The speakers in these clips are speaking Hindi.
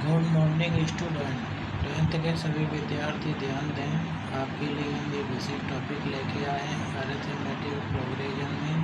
Good morning student. 10th के सभी विद्यार्थी ध्यान दें, आपके लिए हम ये बेसिक टॉपिक लेके आए हैं अरिथमेटिक प्रोग्रेशन में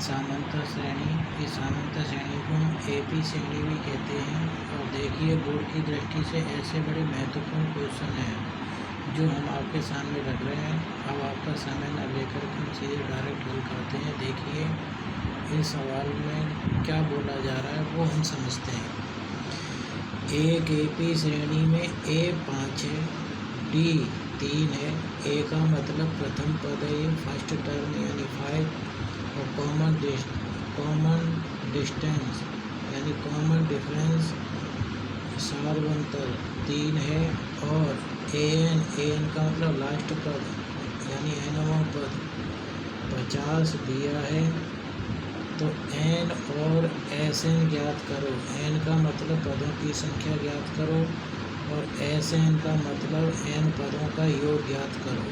सामान्यता श्रेणी। इस सामान्यता श्रेणी को हम AP श्रेणी भी कहते हैं। और देखिए, बोर्ड की दृष्टि से ऐसे बड़े महत्वपूर्ण क्वेश्चन हैं जो हम आपके सामने रख रहे हैं। अब आपका समय न लेकर हम सीधे डायरेक्ट हल करते हैं। देखिए, इस सवाल में क्या बोला जा रहा है वो हम समझते हैं। एक AP श्रेणी में A 5 है, D 3 है। A का मतलब प्रथम पद है, फर्स्ट टर्म यानी 5, और कॉमन डिस्टेंस यानी कॉमन डिफरेंस सार्वंतर 3 है। और an का मतलब लास्ट पद यानी nवां पद 50 दिया है। तो n और Sn ज्ञात करो। n का मतलब पदों की संख्या ज्ञात करो और Sn का मतलब n पदों का योग ज्ञात करो।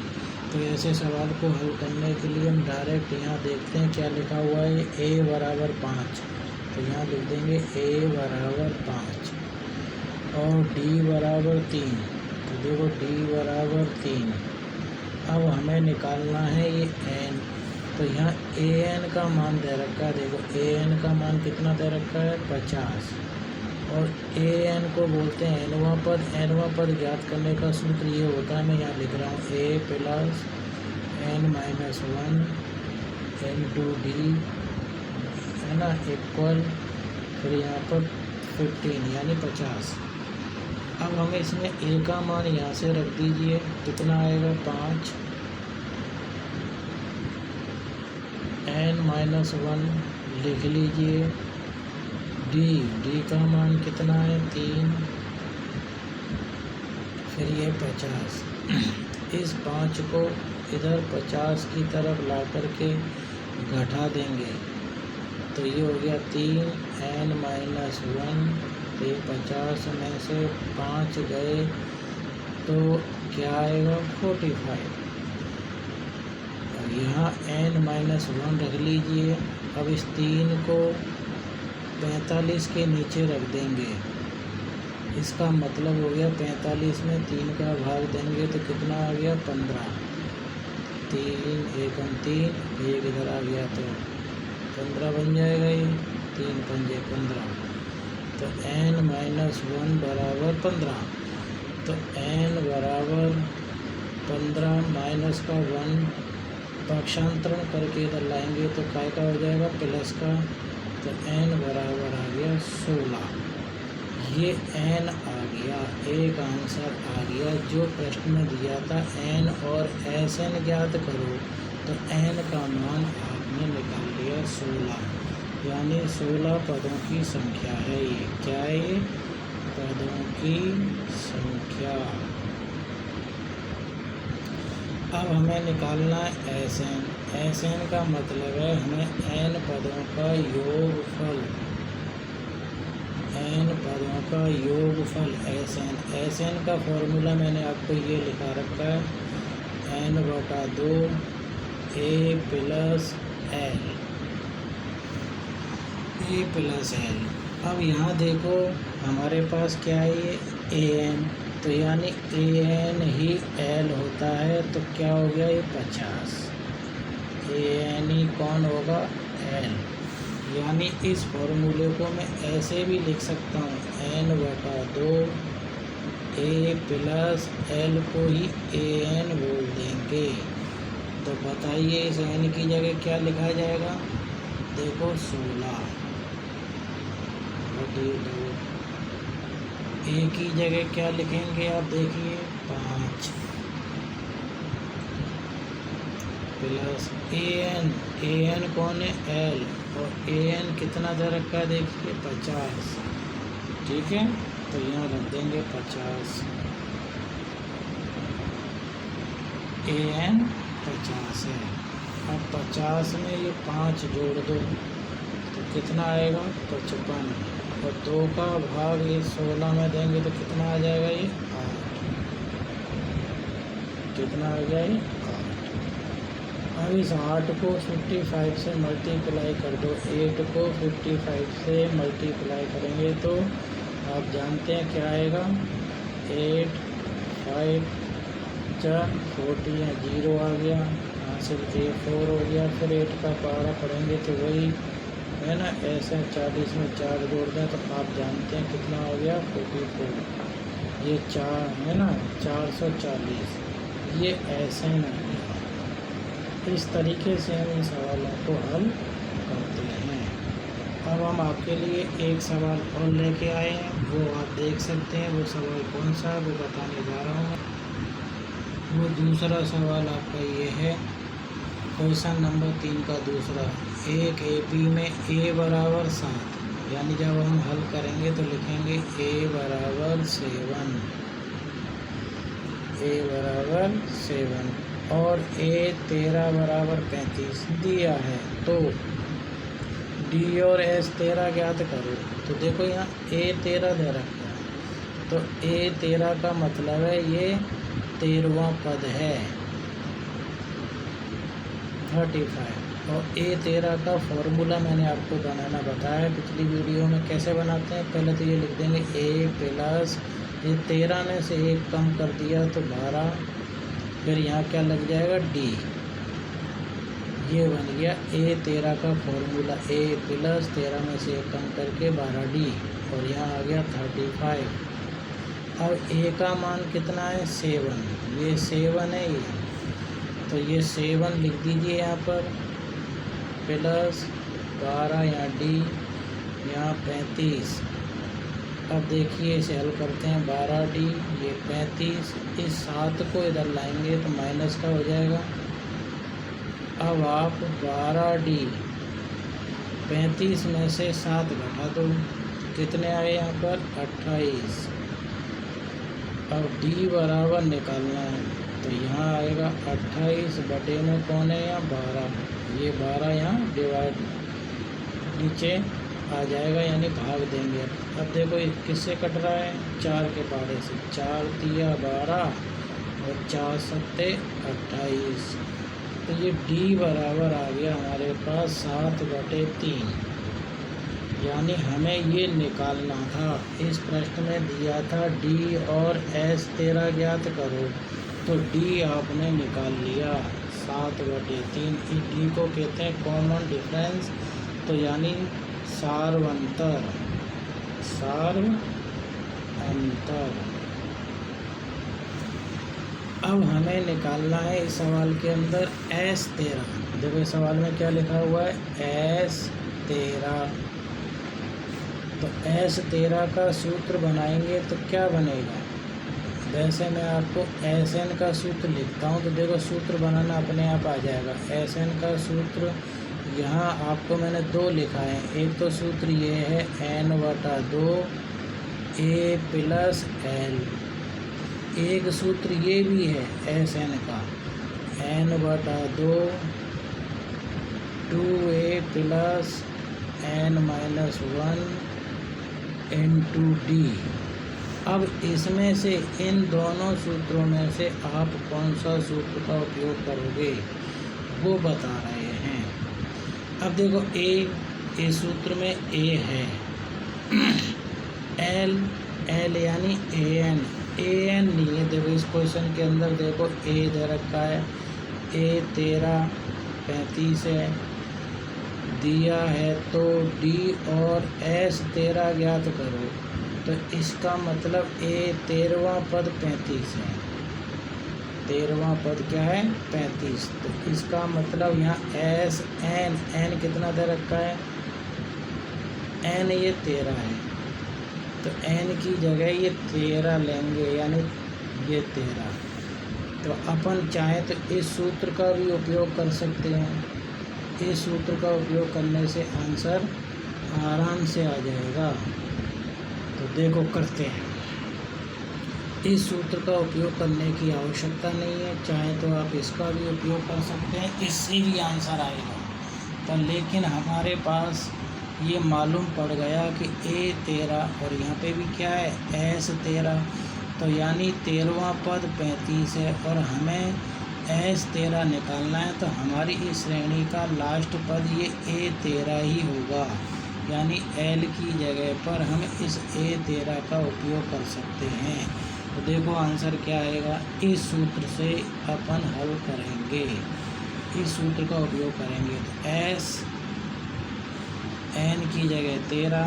तो ऐसे सवाल को हल करने के लिए हम डायरेक्ट यहाँ देखते हैं क्या लिखा हुआ है। a बराबर 5, तो यहाँ लिख देंगे a बराबर 5 और d बराबर 3। तो देखो d बराबर 3। अब हमें निकालना है ये n। तो यहाँ an का मान दे रखा है। देखो an का मान कितना दे रखा है, 50। और an को बोलते हैं nवां पद। nवां पद ज्ञात करने का सूत्र ये होता है, मैं यहाँ लिख रहा हूँ a plus n-1 into d है ना, इक्वल फिर यहाँ पर 15 यानी 50। अब हमें इसमें a का मान यहाँ से रख दीजिए, कितना आएगा 5 n-1 लिख लीजिए। d का मान कितना है 3, फिर ये 50। इस 5 को इधर 50 की तरफ ला करके घटा देंगे तो ये हो गया 3 n-1। तो 50 में से 5 गए तो क्या आएगा 45। यहाँ n-1 रख लीजिए। अब इस 3 को 45 के नीचे रख देंगे। इसका मतलब हो गया 45 में 3 का भाग देंगे तो कितना आ गया 15। 3 एकम 3, एक इधर आ गया तो 15 बन जाएगा। ये 3 पंजे 15। तो n-1 बराबर 15। तो n बराबर 15 माइनस का 1 पक्षांतरण करके इधर लाएंगे तो काय का हो जाएगा प्लस का। तो n बराबर आ गया 16। ये n आ गया, एक आंसर आ गया जो प्रश्न में दिया था। n और Sn ज्ञात करो, तो n का मान आपने निकाल लिया 16, यानी 16 पदों की संख्या है। ये क्या है, ये पदों की संख्या। अब हमें निकालना है Sn। Sn का मतलब है हमें n पदों का योगफल, n पदों का योगफल Sn का फॉर्मूला मैंने आपको ये लिखा रखा है n/2 a प्लस l। अब यहाँ देखो हमारे पास क्या है, ये an, तो यानी an ही l होता है। तो क्या हो गया ये 50। an ही कौन होगा, l। यानी इस फॉर्मूले को मैं ऐसे भी लिख सकता हूँ n/2 a प्लस l को ही an बोल देंगे। तो बताइए इस n की जगह क्या लिखा जाएगा। देखो 16 बटे 2। a की जगह क्या लिखेंगे आप देखिए 5 प्लस an कौन है l, और an कितना दे रखा है देखिए 50। ठीक है, तो यहाँ रख देंगे 50। an 50 है। अब 50 में ये 5 जोड़ दो तो कितना आएगा 55, और 2 का भाग ये 16 में देंगे तो कितना आ जाएगा ये 8। कितना आ गया ये 8। अब इस 8 को 55 से मल्टीप्लाई कर दो। 8 को 55 से मल्टीप्लाई करेंगे तो आप जानते हैं क्या आएगा, 8 5 4 40 या 0 आ गया, यहाँ से 4 हो गया। फिर 8 का पारा पढ़ेंगे तो वही है ना, ऐसे 40 में 4 जोड़ दें तो आप जानते हैं कितना हो गया, 44। ये 4 है ना, 440, ये ऐसे ही आ गया। इस तरीके से हम इन सवालों को हल करते हैं। अब हम आपके लिए एक सवाल और लेके आए हैं, वो आप देख सकते हैं। वो सवाल कौन सा है वो बताने जा रहा हूँ। वो दूसरा सवाल आपका ये है, क्वेश्चन नंबर 3 का दूसरा। एक AP में A बराबर 7, यानी जब हम हल करेंगे तो लिखेंगे A बराबर 7, A बराबर 7 और A 13 बराबर 35 दिया है। तो D और S 13 ज्ञात करो। तो देखो यहाँ A 13 दे रखा है, तो A 13 का मतलब है ये 13वां पद है 35। और A 13 का फॉर्मूला मैंने आपको बनाना बताया है पिछली वीडियो में। कैसे बनाते हैं, पहले तो ये लिख देंगे A प्लस, ये 13 में से 1 कम कर दिया तो 12, फिर यहाँ क्या लग जाएगा D। ये बन गया A 13 का फॉर्मूला, A प्लस 13 में से 1 कम करके 12D, और यहाँ आ गया 35। अब A का मान कितना है, 7, ये 7 है ये, तो ये 7 लिख दीजिए यहाँ पर, प्लस 12 यहाँ D, यहाँ 35। अब देखिए इसे हल करते हैं, 12D ये 35, इस 7 को इधर लाएंगे तो माइनस का हो जाएगा। अब आप 12D 35 में से 7 घटा दो, कितने आए यहाँ पर, 28। अब D बराबर निकालना है, तो यहाँ आएगा 28 बटे में कौन है यहाँ, 12। ये 12 यहाँ डिवाइड नीचे आ जाएगा, यानी भाग देंगे। अब देखो ये किससे कट रहा है, 4 के पारे से, 4 तिया 12 और 4 सत्ते 28। तो ये D बराबर आ गया हमारे पास 7/3, यानी हमें ये निकालना था। इस प्रश्न में दिया था D और S 13 ज्ञात करो, तो D आपने निकाल लिया 7/3। इस D को कहते हैं कॉमन डिफरेंस, तो यानी सार्वंतर, सार्वंतर। अब हमें निकालना है इस सवाल के अंदर S 13। देखो इस सवाल में क्या लिखा हुआ है, S 13। तो S 13 का सूत्र बनाएंगे तो क्या बनेगा, वैसे मैं आपको SN का सूत्र लिखता हूँ, तो देखो सूत्र बनाना अपने आप आ जाएगा। SN का सूत्र यहाँ आपको मैंने 2 लिखा है। एक तो सूत्र ये है N/2 A प्लस L, एक सूत्र ये भी है SN का, N/2 2A plus N-1 into D। अब इसमें से इन दोनों सूत्रों में से आप कौन सा सूत्र का उपयोग करोगे वो बता रहे हैं। अब देखो इस सूत्र में A है, L यानी AN नहीं है। देखो इस क्वेश्चन के अंदर देखो A दे रखा है, A 13 35 है दिया है, तो D और S 13 ज्ञात करो। तो इसका मतलब A 13वां पद 35 है, 13वां पद क्या है 35। तो इसका मतलब यहाँ S N कितना दे रखा है, N ये 13 है, तो N की जगह ये 13 लेंगे, यानी ये 13। तो अपन चाहें तो इस सूत्र का भी उपयोग कर सकते हैं। इस सूत्र का उपयोग करने से आंसर आराम से आ जाएगा। तो देखो करते हैं। इस सूत्र का उपयोग करने की आवश्यकता नहीं है, चाहे तो आप इसका भी उपयोग कर सकते हैं, इससे भी आंसर आएगा। तो लेकिन हमारे पास ये मालूम पड़ गया कि A 13 और यहाँ पे भी क्या है S 13, तो यानी 13वां पद 35 है और हमें S 13 निकालना है। तो हमारी इस श्रेणी का लास्ट पद ये A 13 ही होगा। यानी एल की जगह पर हम इस A13 का उपयोग कर सकते हैं। तो देखो आंसर क्या आएगा, इस सूत्र से अपन हल करेंगे, इस सूत्र का उपयोग करेंगे। तो एस एन की जगह 13,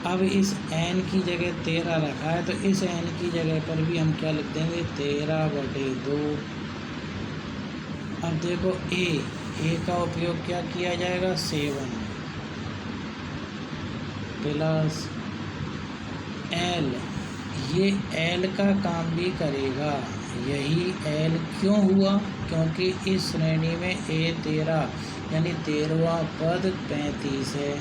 अब इस n की जगह 13 रखा है तो इस n की जगह पर भी हम क्या लिख देंगे, 13/2। अब देखो a का उपयोग क्या किया जाएगा, 7 प्लस l, ये l का काम भी करेगा। यही l क्यों हुआ, क्योंकि इस श्रेणी में A13 यानी 13वां पद 35 है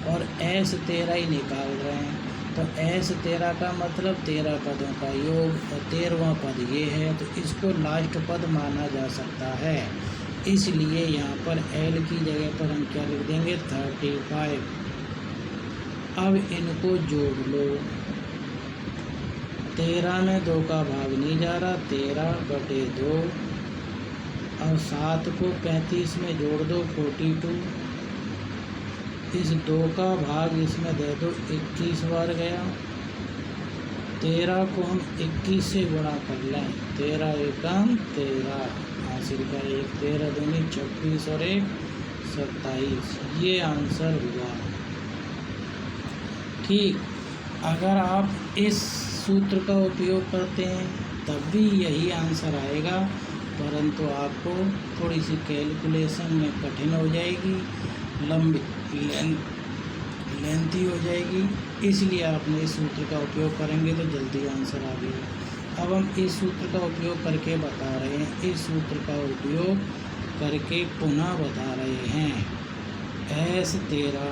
और S13 ही निकाल रहे हैं। तो S13 का मतलब 13 पदों का योग और 13वां पद ये है, तो इसको लास्ट पद माना जा सकता है। इसलिए यहाँ पर L की जगह पर हम क्या लिख देंगे, 35। अब इनको जोड़ लो, 13 में 2 का भाग नहीं जा रहा, 13/2 और 7 को 35 में जोड़ दो, 42। इस 2 का भाग इसमें दे दो, 21 बार गया। 13 को हम 21 से गुणा कर लें, 13 एकम 13, हासिल का 1, 13 दूनी 26 और 1 27। ये आंसर हुआ। ठीक, अगर आप इस सूत्र का उपयोग करते हैं तब भी यही आंसर आएगा, परंतु आपको थोड़ी सी कैलकुलेशन में कठिन हो जाएगी, लंबी लेंथी हो जाएगी, इसलिए आपने इस सूत्र का उपयोग करेंगे तो जल्दी आंसर आ गया। अब हम इस सूत्र का उपयोग करके बता रहे हैं, इस सूत्र का उपयोग करके पुनः बता रहे हैं। S13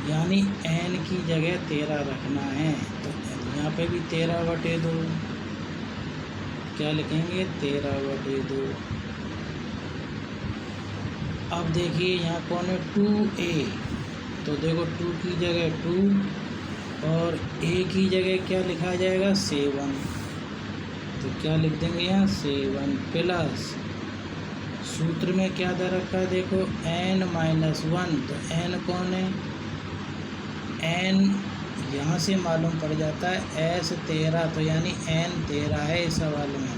यानी n की जगह 13 रखना है, तो यहाँ पे भी 13/2 क्या लिखेंगे, 13/2। अब देखिए यहाँ कौन है, 2a, तो देखो 2 की जगह 2 और a की जगह क्या लिखा जाएगा, 7, तो क्या लिख देंगे यहाँ 7 प्लस सूत्र में क्या दे रखा है, देखो n-1, तो n कौन है, n यहाँ से मालूम पड़ जाता है S13, तो यानी n 13 है इस सवाल में,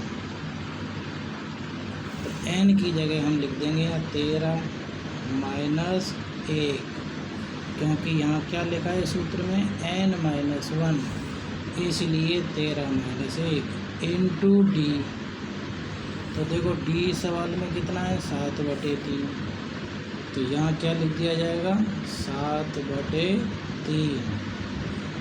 तो n की जगह हम लिख देंगे 13 - 1, क्योंकि यहाँ क्या लिखा है सूत्र में n-1, इसलिए 13 - 1 इंटू d। तो देखो d सवाल में कितना है, 7/3, तो यहाँ क्या लिख दिया जाएगा, 7/3।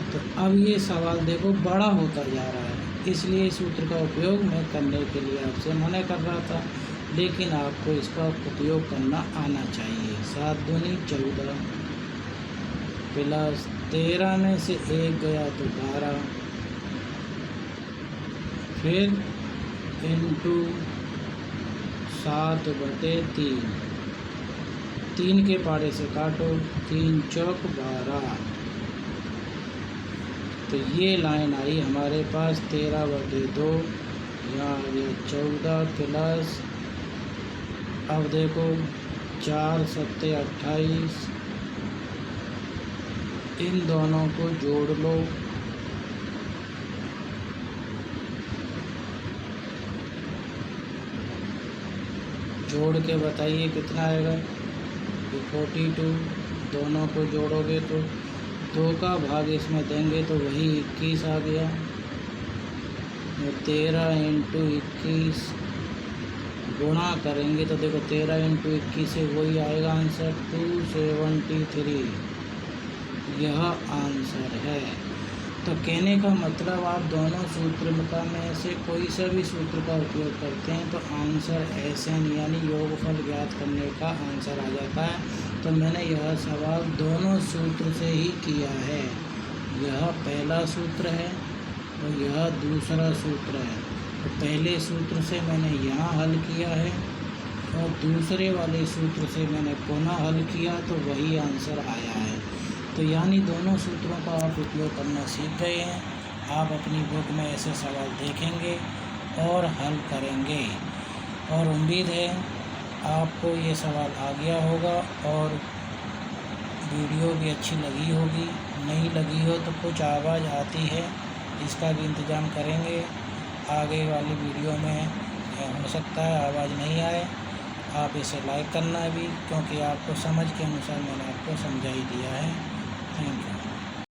तो अब ये सवाल देखो बड़ा होता जा रहा है, इसलिए इस सूत्र का उपयोग मैं करने के लिए आपसे मना कर रहा था, लेकिन आपको इसका उपयोग करना आना चाहिए। 7 दूनी 14 प्लस 13 में से 1 गया तो 12, फिर इंटू 7/3, 3 के पारे से काटो, 3 चौक 12, तो ये लाइन आई हमारे पास 13/2, यहाँ आ गया 14 प्लस, अब देखो 4 × 7 = 28, इन दोनों को जोड़ लो, जोड़ के बताइए कितना आएगा, 42, दोनों को जोड़ोगे तो 2 का भाग इसमें देंगे तो वही 21 आ गया, 13 × 21 गुणा करेंगे तो देखो 13 × 21 से वही आएगा आंसर, 273, यह आंसर है। तो कहने का मतलब आप दोनों सूत्र में से कोई सा भी सूत्र का उपयोग करते हैं तो आंसर SN यानी योगफल ज्ञात करने का आंसर आ जाता है। तो मैंने यह सवाल दोनों सूत्र से ही किया है, यह पहला सूत्र है और यह दूसरा सूत्र है। तो पहले सूत्र से मैंने यहाँ हल किया है और दूसरे वाले सूत्र से मैंने पुनः हल किया, तो वही आंसर आया है। तो यानी दोनों सूत्रों का आप उपयोग करना सीख गए हैं। आप अपनी बुक में ऐसे सवाल देखेंगे और हल करेंगे, और उम्मीद है आपको ये सवाल आ गया होगा और वीडियो भी अच्छी लगी होगी। नहीं लगी हो तो कुछ आवाज़ आती है, इसका भी इंतज़ाम करेंगे। आगे वाली वीडियो में हो सकता है आवाज़ नहीं आए। आप इसे लाइक करना भी, क्योंकि आपको समझ के अनुसार मैंने आपको समझा ही दिया है। Thank you.